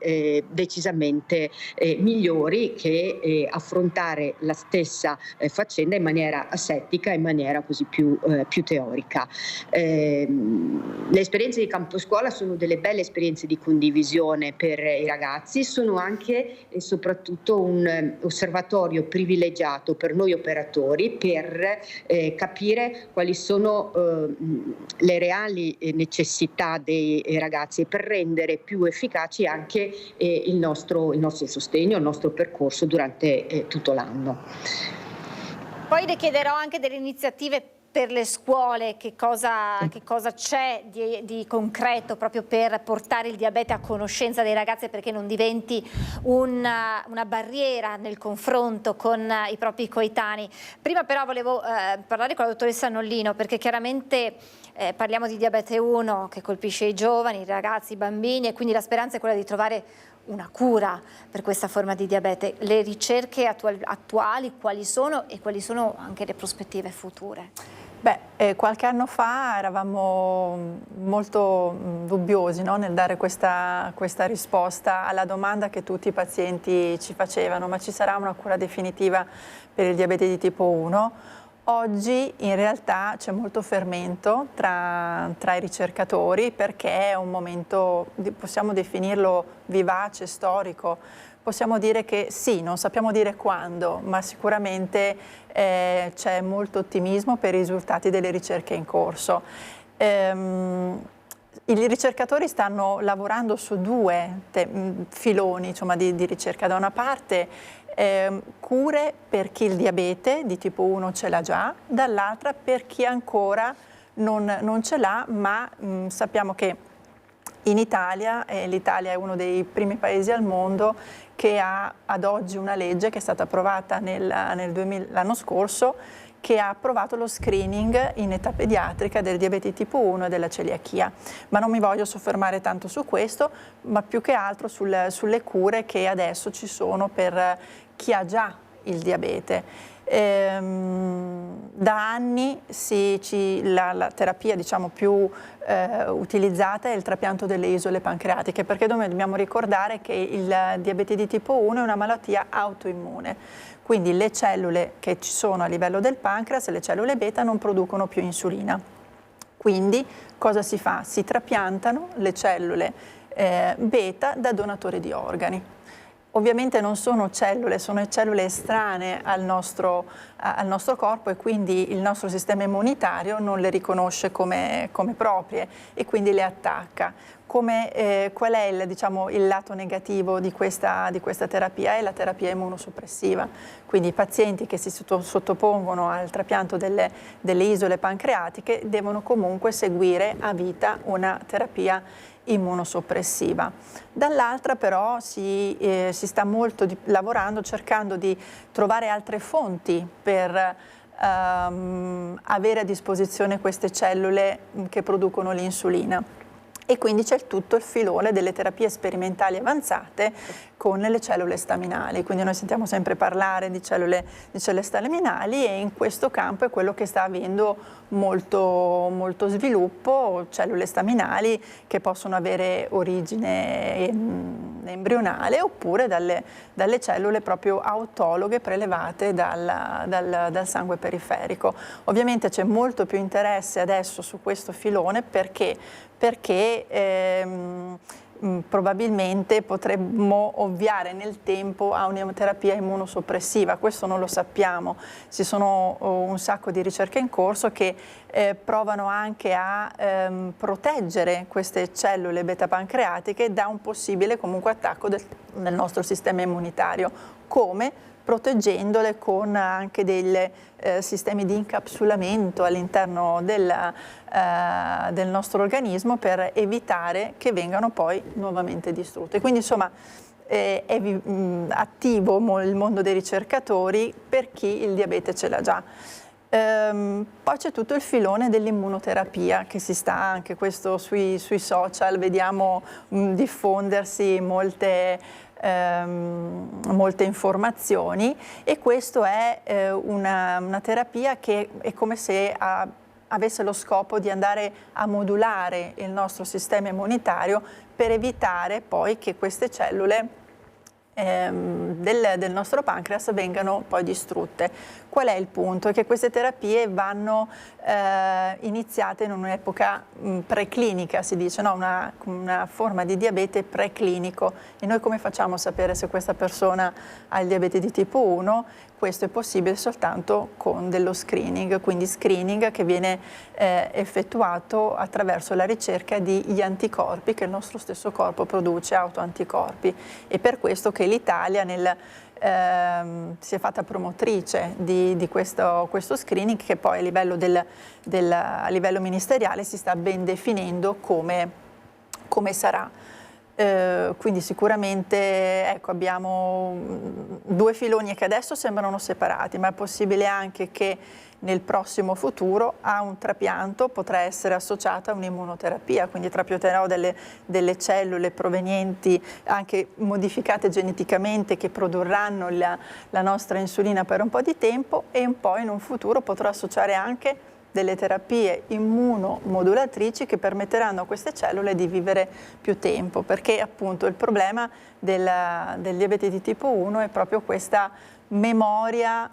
decisamente migliori che affrontare la stessa faccenda in maniera asettica, in maniera così più teorica. Le esperienze di campo scuola sono delle belle esperienze di condivisione per i ragazzi, sono anche e soprattutto un osservatorio privilegiato per noi operatori per capire quali sono le reali necessità dei ragazzi e per rendere più efficaci anche il nostro sostegno, il nostro percorso durante tutto l'anno. Poi le chiederò anche delle iniziative per le scuole, che cosa c'è di concreto proprio per portare il diabete a conoscenza dei ragazzi, perché non diventi una barriera nel confronto con i propri coetanei. Prima però volevo parlare con la dottoressa Nollino, perché chiaramente parliamo di diabete 1 che colpisce i giovani, i ragazzi, i bambini, e quindi la speranza è quella di trovare una cura per questa forma di diabete. Le ricerche attuali quali sono, e quali sono anche le prospettive future? Qualche anno fa eravamo molto dubbiosi, no, nel dare questa risposta alla domanda che tutti i pazienti ci facevano: ma ci sarà una cura definitiva per il diabete di tipo 1? Oggi in realtà c'è molto fermento tra i ricercatori, perché è un momento, possiamo definirlo vivace, storico. Possiamo dire che sì, non sappiamo dire quando, ma sicuramente c'è molto ottimismo per i risultati delle ricerche in corso. I ricercatori stanno lavorando su 2 filoni, insomma, di ricerca. Da una parte cure per chi il diabete di tipo 1 ce l'ha già, dall'altra per chi ancora non ce l'ha, ma sappiamo che in Italia, l'Italia è uno dei primi paesi al mondo che ha ad oggi una legge che è stata approvata l'anno scorso, che ha approvato lo screening in età pediatrica del diabete tipo 1 e della celiachia. Ma non mi voglio soffermare tanto su questo, ma più che altro sulle cure che adesso ci sono per chi ha già il diabete. Da anni la terapia, diciamo, più utilizzata è il trapianto delle isole pancreatiche, perché dobbiamo ricordare che il diabete di tipo 1 è una malattia autoimmune, quindi le cellule che ci sono a livello del pancreas, le cellule beta, non producono più insulina. Quindi cosa si fa? Si trapiantano le cellule beta da donatori di organi. Ovviamente non sono cellule, sono cellule estranee al nostro corpo, e quindi il nostro sistema immunitario non le riconosce come proprie e quindi le attacca. Qual è il lato negativo di questa terapia? È la terapia immunosoppressiva. Quindi i pazienti che si sottopongono al trapianto delle isole pancreatiche devono comunque seguire a vita una terapia immunosoppressiva. Dall'altra però si sta molto lavorando, cercando di trovare altre fonti per avere a disposizione queste cellule che producono l'insulina. E quindi c'è tutto il filone delle terapie sperimentali avanzate con le cellule staminali, quindi noi sentiamo sempre parlare di cellule staminali, e in questo campo è quello che sta avendo molto sviluppo, cellule staminali che possono avere origine embrionale oppure dalle cellule proprio autologhe prelevate dal sangue periferico. Ovviamente c'è molto più interesse adesso su questo filone perché probabilmente potremmo ovviare nel tempo a un'emoterapia immunosoppressiva. Questo non lo sappiamo. Ci sono un sacco di ricerche in corso che provano anche a proteggere queste cellule beta pancreatiche da un possibile comunque attacco del nostro sistema immunitario. Come? Proteggendole con anche dei sistemi di incapsulamento all'interno del nostro organismo per evitare che vengano poi nuovamente distrutte. Quindi insomma è attivo il mondo dei ricercatori per chi il diabete ce l'ha già. Poi c'è tutto il filone dell'immunoterapia che si sta anche questo sui social, vediamo diffondersi molte informazioni, e questo è una terapia che è come se avesse lo scopo di andare a modulare il nostro sistema immunitario per evitare poi che queste cellule del nostro pancreas vengano poi distrutte. Qual è il punto? È che queste terapie vanno iniziate in un'epoca preclinica, si dice, no? Una forma di diabete preclinico. E noi come facciamo a sapere se questa persona ha il diabete di tipo 1? Questo è possibile soltanto con dello screening, quindi screening che viene effettuato attraverso la ricerca di anticorpi che il nostro stesso corpo produce, autoanticorpi. E per questo che l'Italia si è fatta promotrice di questo screening, che poi a livello ministeriale si sta ben definendo come sarà. Quindi sicuramente ecco, abbiamo due filoni che adesso sembrano separati, ma è possibile anche che nel prossimo futuro a un trapianto potrà essere associata a un'immunoterapia, quindi trapianterò delle cellule provenienti, anche modificate geneticamente, che produrranno la nostra insulina per un po' di tempo, e poi in un futuro potrò associare anche delle terapie immunomodulatrici che permetteranno a queste cellule di vivere più tempo, perché appunto il problema del diabete di tipo 1 è proprio questa memoria,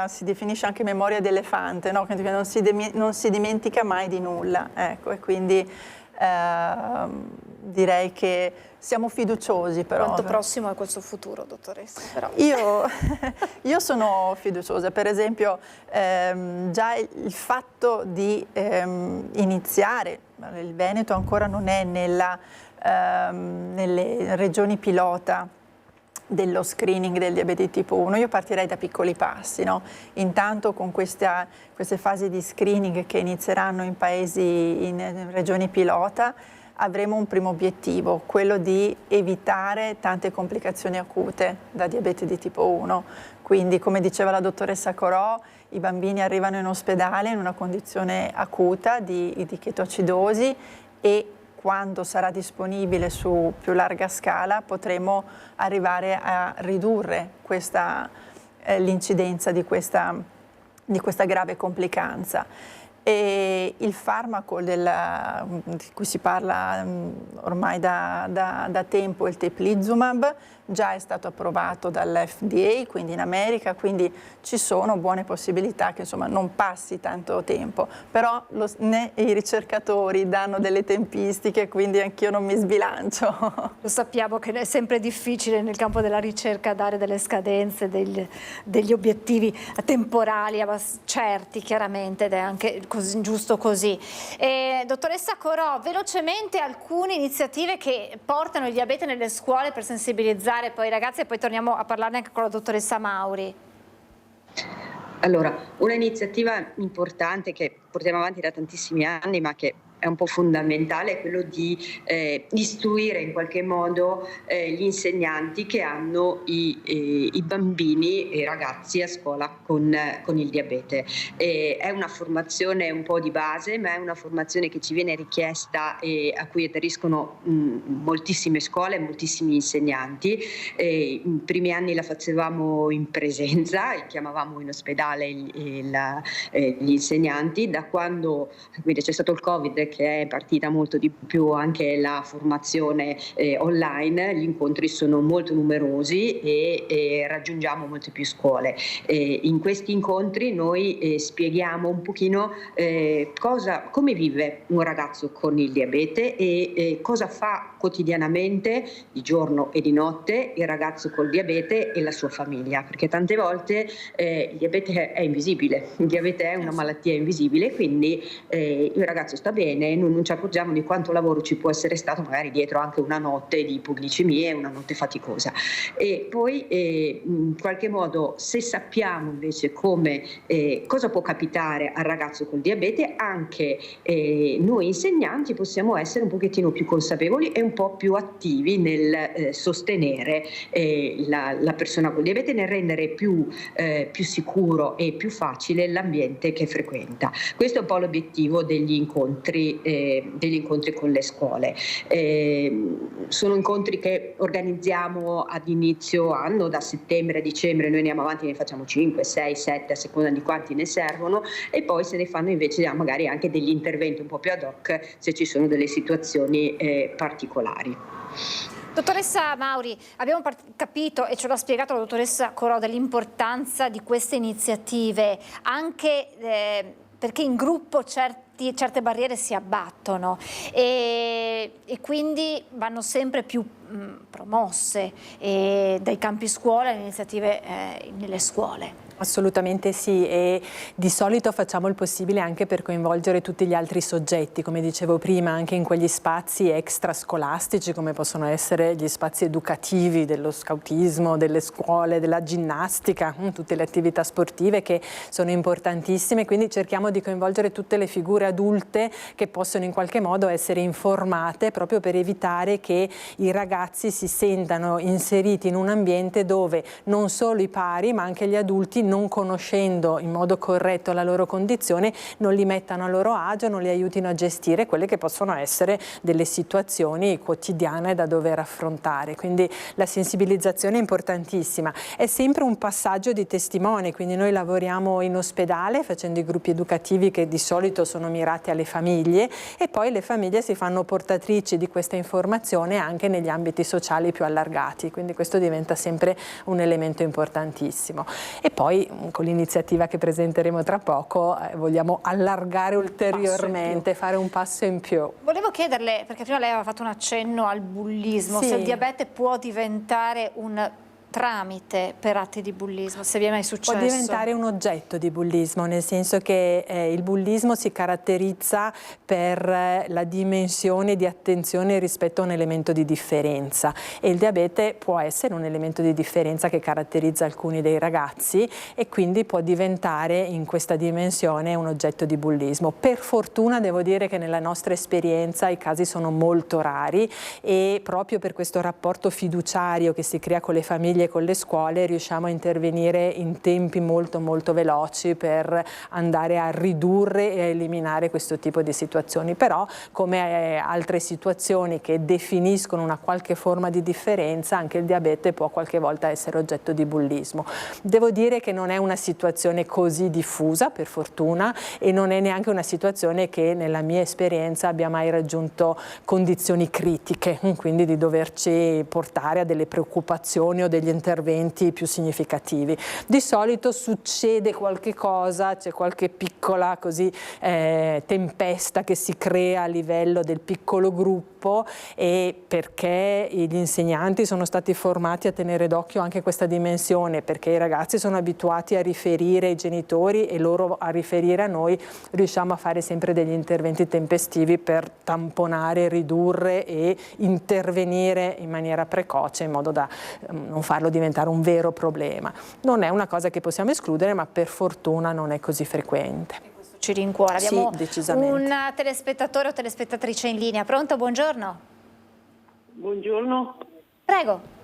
si definisce anche memoria d'elefante, no? Che non si dimentica mai di nulla, ecco, e quindi direi che siamo fiduciosi. Però quanto prossimo è questo futuro, dottoressa? Però. Io sono fiduciosa, per esempio già il fatto di iniziare, il Veneto ancora non è nelle regioni pilota dello screening del diabete di tipo 1, io partirei da piccoli passi, no? Intanto con queste fasi di screening che inizieranno in regioni pilota, avremo un primo obiettivo, quello di evitare tante complicazioni acute da diabete di tipo 1. Quindi, come diceva la dottoressa Corò, i bambini arrivano in ospedale in una condizione acuta di chetoacidosi, e quando sarà disponibile su più larga scala potremo arrivare a ridurre l'incidenza di questa grave complicanza. E il farmaco di cui si parla ormai da tempo, il Teplizumab, già è stato approvato dall'FDA, quindi in America, quindi ci sono buone possibilità che insomma non passi tanto tempo, però i ricercatori danno delle tempistiche, quindi anch'io non mi sbilancio. Lo sappiamo che è sempre difficile nel campo della ricerca dare delle scadenze, degli obiettivi temporali certi, chiaramente, ed è anche giusto così. Dottoressa Corò, velocemente alcune iniziative che portano il diabete nelle scuole per sensibilizzare poi i ragazzi, e poi torniamo a parlarne anche con la dottoressa Mauri. Allora, una iniziativa importante che portiamo avanti da tantissimi anni, ma che è un po' fondamentale, è quello di istruire in qualche modo gli insegnanti che hanno i bambini e i ragazzi a scuola con il diabete. È una formazione un po' di base, ma è una formazione che ci viene richiesta e a cui aderiscono moltissime scuole, moltissimi insegnanti. I primi anni la facevamo in presenza, chiamavamo in ospedale gli insegnanti. Da quando quindi c'è stato il Covid, che è partita molto di più anche la formazione online, gli incontri sono molto numerosi e raggiungiamo molte più scuole. In questi incontri noi spieghiamo un pochino come vive un ragazzo con il diabete e cosa fa quotidianamente, di giorno e di notte, il ragazzo col diabete e la sua famiglia, perché tante volte il diabete è invisibile, il diabete è una malattia invisibile, quindi il ragazzo sta bene, noi non ci accorgiamo di quanto lavoro ci può essere stato magari dietro anche una notte di ipoglicemie, una notte faticosa. E poi in qualche modo, se sappiamo invece cosa può capitare al ragazzo col diabete, anche noi insegnanti possiamo essere un pochettino più consapevoli e un po' più attivi nel sostenere la persona col diabete, nel rendere più sicuro e più facile l'ambiente che frequenta. Questo è un po' l'obiettivo degli incontri con le scuole. Sono incontri che organizziamo ad inizio anno, da settembre a dicembre, noi andiamo avanti, ne facciamo 5, 6, 7 a seconda di quanti ne servono, e poi se ne fanno invece magari anche degli interventi un po' più ad hoc se ci sono delle situazioni particolari. Dottoressa Mauri, abbiamo capito e ce l'ha spiegato la dottoressa Corò dell'importanza di queste iniziative, anche perché in gruppo certe barriere si abbattono e quindi vanno sempre più promosse dai campi scuola le iniziative nelle scuole. Assolutamente sì, e di solito facciamo il possibile anche per coinvolgere tutti gli altri soggetti, come dicevo prima, anche in quegli spazi extrascolastici come possono essere gli spazi educativi dello scautismo, delle scuole, della ginnastica, tutte le attività sportive che sono importantissime, quindi cerchiamo di coinvolgere tutte le figure adulte che possono in qualche modo essere informate, proprio per evitare che i ragazzi si sentano inseriti in un ambiente dove non solo i pari ma anche gli adulti, non conoscendo in modo corretto la loro condizione, non li mettano a loro agio, non li aiutino a gestire quelle che possono essere delle situazioni quotidiane da dover affrontare. Quindi la sensibilizzazione è importantissima. È sempre un passaggio di testimone, quindi noi lavoriamo in ospedale facendo i gruppi educativi che di solito sono mirati alle famiglie, e poi le famiglie si fanno portatrici di questa informazione anche negli ambiti sociali più allargati, quindi questo diventa sempre un elemento importantissimo. E poi con l'iniziativa che presenteremo tra poco vogliamo allargare ulteriormente, fare un passo in più. Volevo chiederle, perché prima lei aveva fatto un accenno al bullismo, sì, se il diabete può diventare un tramite per atti di bullismo, se vi è mai successo? Può diventare un oggetto di bullismo, nel senso che il bullismo si caratterizza per la dimensione di attenzione rispetto a un elemento di differenza, e il diabete può essere un elemento di differenza che caratterizza alcuni dei ragazzi, e quindi può diventare in questa dimensione un oggetto di bullismo. Per fortuna devo dire che nella nostra esperienza i casi sono molto rari, e proprio per questo rapporto fiduciario che si crea con le famiglie e con le scuole riusciamo a intervenire in tempi molto veloci per andare a ridurre e a eliminare questo tipo di situazioni. Però, come altre situazioni che definiscono una qualche forma di differenza, anche il diabete può qualche volta essere oggetto di bullismo. Devo dire che non è una situazione così diffusa, per fortuna, e non è neanche una situazione che nella mia esperienza abbia mai raggiunto condizioni critiche, quindi di doverci portare a delle preoccupazioni o degli interventi più significativi. Di solito succede qualche cosa, c'è qualche piccola tempesta che si crea a livello del piccolo gruppo, e perché gli insegnanti sono stati formati a tenere d'occhio anche questa dimensione, perché i ragazzi sono abituati a riferire ai genitori e loro a riferire a noi, riusciamo a fare sempre degli interventi tempestivi per tamponare, ridurre e intervenire in maniera precoce in modo da non farlo diventare un vero problema. Non è una cosa che possiamo escludere, ma per fortuna non è così frequente. ci rincuora. Abbiamo Sì, decisamente. un telespettatore o telespettatrice in linea. Pronto? Buongiorno. Buongiorno, Prego.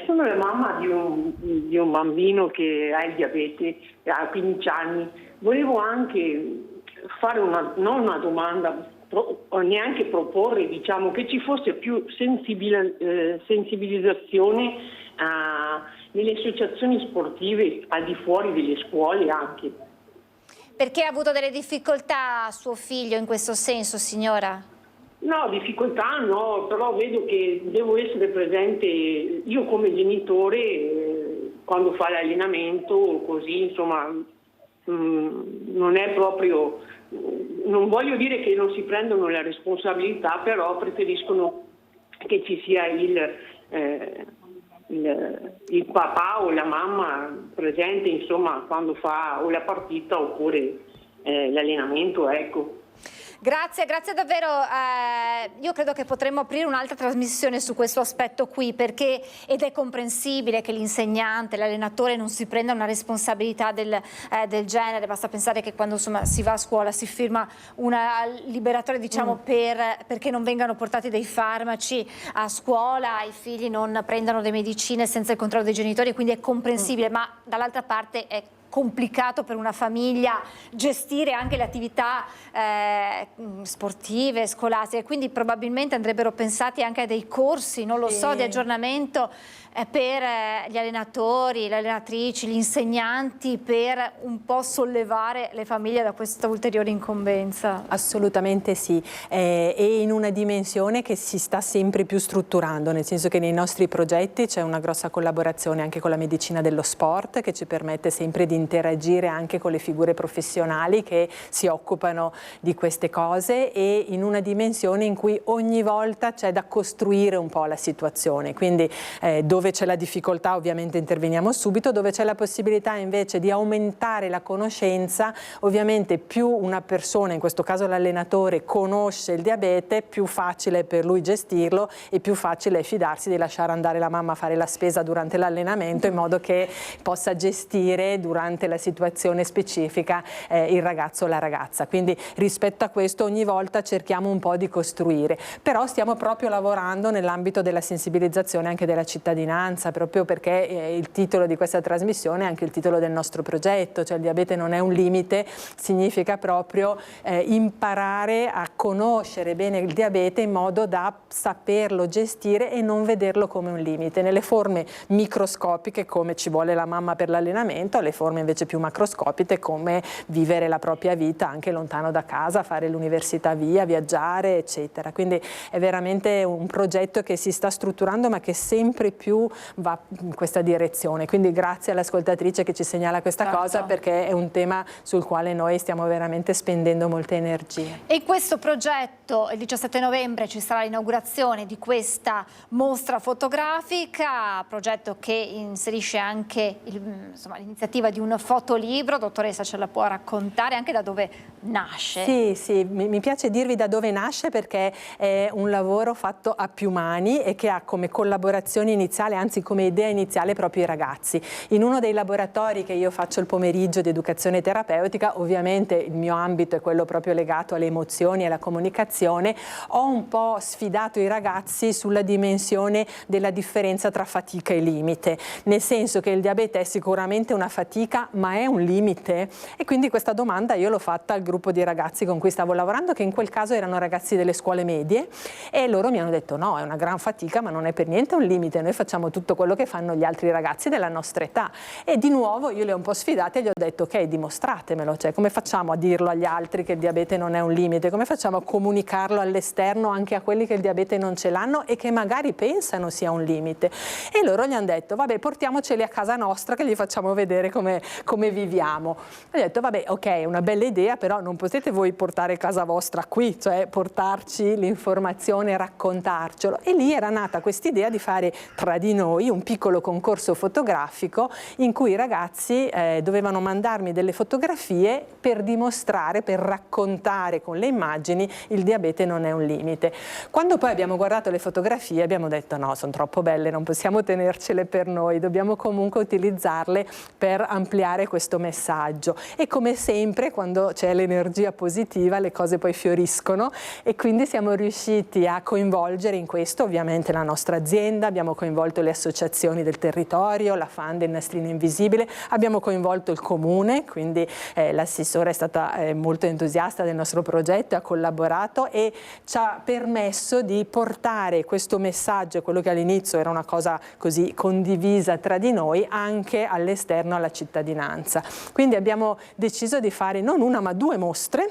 sono la mamma di un bambino che ha il diabete, ha 15 anni. Volevo anche fare non una domanda, o neanche proporre, diciamo, che ci fosse più sensibilizzazione nelle associazioni sportive al di fuori delle scuole anche. Perché ha avuto delle difficoltà suo figlio in questo senso, signora? No, difficoltà no, però vedo che devo essere presente io come genitore quando fa l'allenamento, così insomma non è proprio, non voglio dire che non si prendono la responsabilità, però preferiscono che ci sia il papà o la mamma presente, insomma, quando fa o la partita oppure l'allenamento, ecco. Grazie davvero. Io credo che potremmo aprire un'altra trasmissione su questo aspetto qui, perché ed è comprensibile che l'insegnante, l'allenatore non si prenda una responsabilità del genere. Basta pensare che quando insomma si va a scuola si firma una liberatoria, diciamo, perché non vengano portati dei farmaci a scuola, i figli non prendano le medicine senza il controllo dei genitori, quindi è comprensibile, ma dall'altra parte è complicato per una famiglia gestire anche le attività sportive, scolastiche, quindi probabilmente andrebbero pensati anche a dei corsi, non lo so, di aggiornamento per gli allenatori, le allenatrici, gli insegnanti, per un po' sollevare le famiglie da questa ulteriore incombenza. Assolutamente sì, e in una dimensione che si sta sempre più strutturando, nel senso che nei nostri progetti c'è una grossa collaborazione anche con la medicina dello sport, che ci permette sempre di interagire anche con le figure professionali che si occupano di queste cose, e in una dimensione in cui ogni volta c'è da costruire un po' la situazione, quindi dove c'è la difficoltà ovviamente interveniamo subito, dove c'è la possibilità invece di aumentare la conoscenza, ovviamente più una persona, in questo caso l'allenatore, conosce il diabete, più facile è per lui gestirlo e più facile è fidarsi di lasciare andare la mamma a fare la spesa durante l'allenamento, in modo che possa gestire durante la situazione specifica il ragazzo o la ragazza. Quindi rispetto a questo ogni volta cerchiamo un po' di costruire, però stiamo proprio lavorando nell'ambito della sensibilizzazione anche della cittadinanza, proprio perché il titolo di questa trasmissione è anche il titolo del nostro progetto, cioè il diabete non è un limite, significa proprio imparare a conoscere bene il diabete in modo da saperlo gestire e non vederlo come un limite, nelle forme microscopiche come ci vuole la mamma per l'allenamento, alle forme invece più macroscopiche come vivere la propria vita anche lontano da casa, fare l'università via, viaggiare, eccetera. Quindi è veramente un progetto che si sta strutturando ma che sempre più va in questa direzione, quindi grazie all'ascoltatrice che ci segnala questa cosa, perché è un tema sul quale noi stiamo veramente spendendo molte energie. E in questo progetto il 17 novembre ci sarà l'inaugurazione di questa mostra fotografica, progetto che inserisce anche l'iniziativa di un fotolibro. Dottoressa, ce la può raccontare anche da dove nasce? Sì, mi piace dirvi da dove nasce, perché è un lavoro fatto a più mani e che ha come collaborazione iniziale, anzi come idea iniziale, proprio i ragazzi. In uno dei laboratori che io faccio il pomeriggio di educazione terapeutica, ovviamente il mio ambito è quello proprio legato alle emozioni e alla comunicazione, ho un po' sfidato i ragazzi sulla dimensione della differenza tra fatica e limite, nel senso che il diabete è sicuramente una fatica, ma è un limite? E quindi questa domanda io l'ho fatta al gruppo di ragazzi con cui stavo lavorando, che in quel caso erano ragazzi delle scuole medie, e loro mi hanno detto no, è una gran fatica ma non è per niente un limite, noi facciamo tutto quello che fanno gli altri ragazzi della nostra età. E di nuovo io li ho un po' sfidati e gli ho detto ok, dimostratemelo, cioè come facciamo a dirlo agli altri che il diabete non è un limite, come facciamo a comunicarlo all'esterno anche a quelli che il diabete non ce l'hanno e che magari pensano sia un limite. E loro gli hanno detto vabbè, portiamoceli a casa nostra che gli facciamo vedere come viviamo. Ho detto vabbè, ok, è una bella idea, però non potete voi portare casa vostra qui, cioè portarci l'informazione, raccontarcelo. E lì era nata questa idea di fare tra di di noi un piccolo concorso fotografico in cui i ragazzi dovevano mandarmi delle fotografie per dimostrare, per raccontare con le immagini il diabete non è un limite. Quando poi abbiamo guardato le fotografie abbiamo detto no, sono troppo belle, non possiamo tenercele per noi, dobbiamo comunque utilizzarle per ampliare questo messaggio. E come sempre quando c'è l'energia positiva le cose poi fioriscono e quindi siamo riusciti a coinvolgere in questo ovviamente la nostra azienda, abbiamo coinvolto le associazioni del territorio, la FAN del Nastrino Invisibile, abbiamo coinvolto il comune, quindi l'assessore è stata molto entusiasta del nostro progetto, ha collaborato e ci ha permesso di portare questo messaggio, quello che all'inizio era una cosa così condivisa tra di noi, anche all'esterno, alla cittadinanza. Quindi abbiamo deciso di fare non una ma 2 mostre.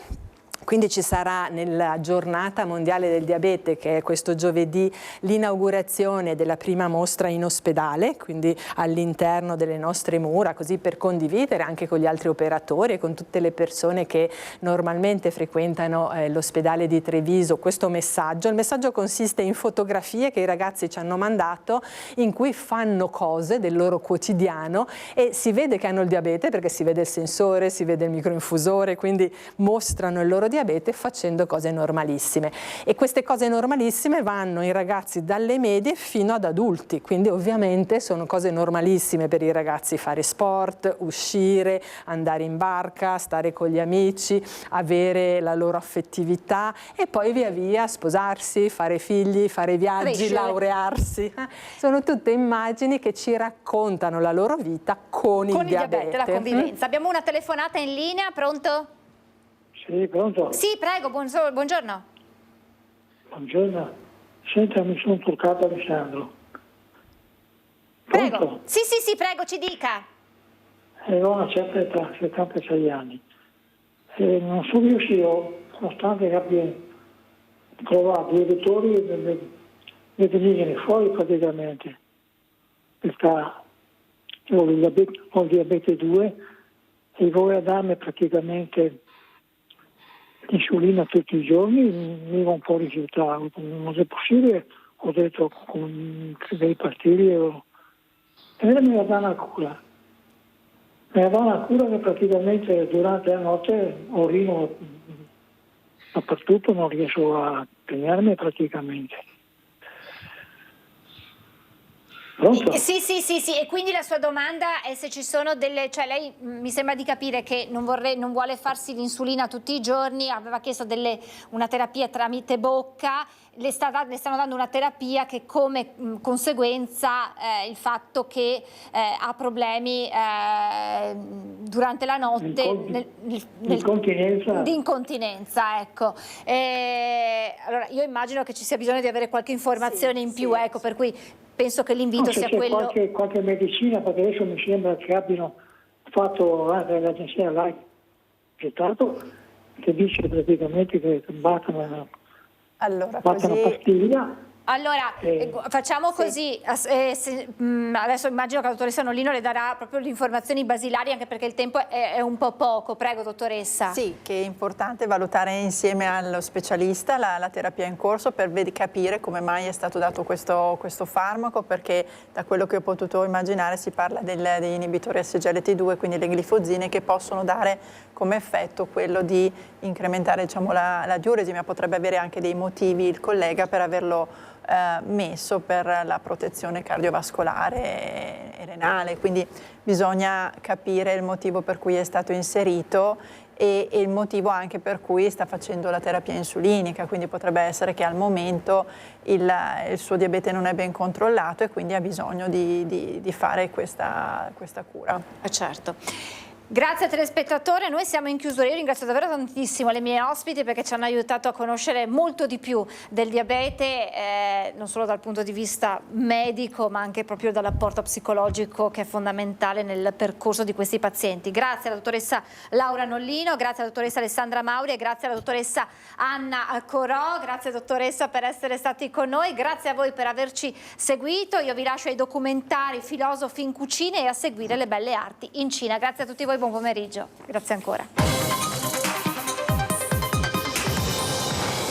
Quindi ci sarà nella giornata mondiale del diabete, che è questo giovedì, l'inaugurazione della prima mostra in ospedale, quindi all'interno delle nostre mura, così per condividere anche con gli altri operatori e con tutte le persone che normalmente frequentano l'ospedale di Treviso questo messaggio. Il messaggio consiste in fotografie che i ragazzi ci hanno mandato in cui fanno cose del loro quotidiano e si vede che hanno il diabete perché si vede il sensore, si vede il microinfusore, quindi mostrano il loro diabete facendo cose normalissime e queste cose normalissime vanno i ragazzi dalle medie fino ad adulti, quindi ovviamente sono cose normalissime per i ragazzi: fare sport, uscire, andare in barca, stare con gli amici, avere la loro affettività e poi via via sposarsi, fare figli, fare viaggi, laurearsi. Sono tutte immagini che ci raccontano la loro vita con il diabete, la convivenza. Abbiamo una telefonata in linea, pronto? Sì, pronto? Sì, prego, buongiorno. Buongiorno. Senta, mi sono truccato Alessandro. Prego. Pronto? Sì, prego, ci dica. Ho una certa età, 76 anni. Non sono riuscito, nonostante che abbia provato 2 dottori e venire fuori praticamente. Perché ho il diabete 2 e vorrei darmi praticamente l'insulina tutti i giorni, mi va un po' rifiutato, non è possibile, ho detto con dei pastigli e mi va da una cura. Mi va da una cura che praticamente durante la notte urino dappertutto, non riesco a impegnarmi praticamente. Pronto? Sì, e quindi la sua domanda è se ci sono delle, cioè lei mi sembra di capire che non vuole farsi l'insulina tutti i giorni, aveva chiesto una terapia tramite bocca, le stanno dando una terapia che come conseguenza il fatto che ha problemi durante la notte di incontinenza, ecco. Allora io immagino che ci sia bisogno di avere qualche informazione in più, ecco, per cui penso che l'invito sia quello. Qualche medicina, perché adesso mi sembra che abbiano fatto anche l'agenzia Life che dice praticamente che battono pastiglia. Allora, facciamo così, adesso immagino che la dottoressa Nollino le darà proprio le informazioni basilari, anche perché il tempo è un po' poco. Prego, dottoressa. Sì, che è importante valutare insieme allo specialista la terapia in corso per capire come mai è stato dato questo farmaco, perché da quello che ho potuto immaginare si parla degli inibitori SGLT2, quindi le glifosine, che possono dare come effetto quello di incrementare, diciamo, la diuresi, ma potrebbe avere anche dei motivi il collega per averlo messo per la protezione cardiovascolare e renale, quindi bisogna capire il motivo per cui è stato inserito e il motivo anche per cui sta facendo la terapia insulinica, quindi potrebbe essere che al momento il suo diabete non è ben controllato e quindi ha bisogno di fare questa cura. Certo. Grazie telespettatori, noi siamo in chiusura. Io ringrazio davvero tantissimo le mie ospiti perché ci hanno aiutato a conoscere molto di più del diabete, non solo dal punto di vista medico ma anche proprio dall'apporto psicologico che è fondamentale nel percorso di questi pazienti. Grazie alla dottoressa Laura Nollino, grazie alla dottoressa Alessandra Mauri e grazie alla dottoressa Anna Corò. Grazie dottoressa per essere stati con noi, grazie a voi per averci seguito. Io vi lascio ai documentari Filosofi in cucina e a seguire Le belle arti in Cina. Grazie a tutti voi. Buon pomeriggio, grazie ancora.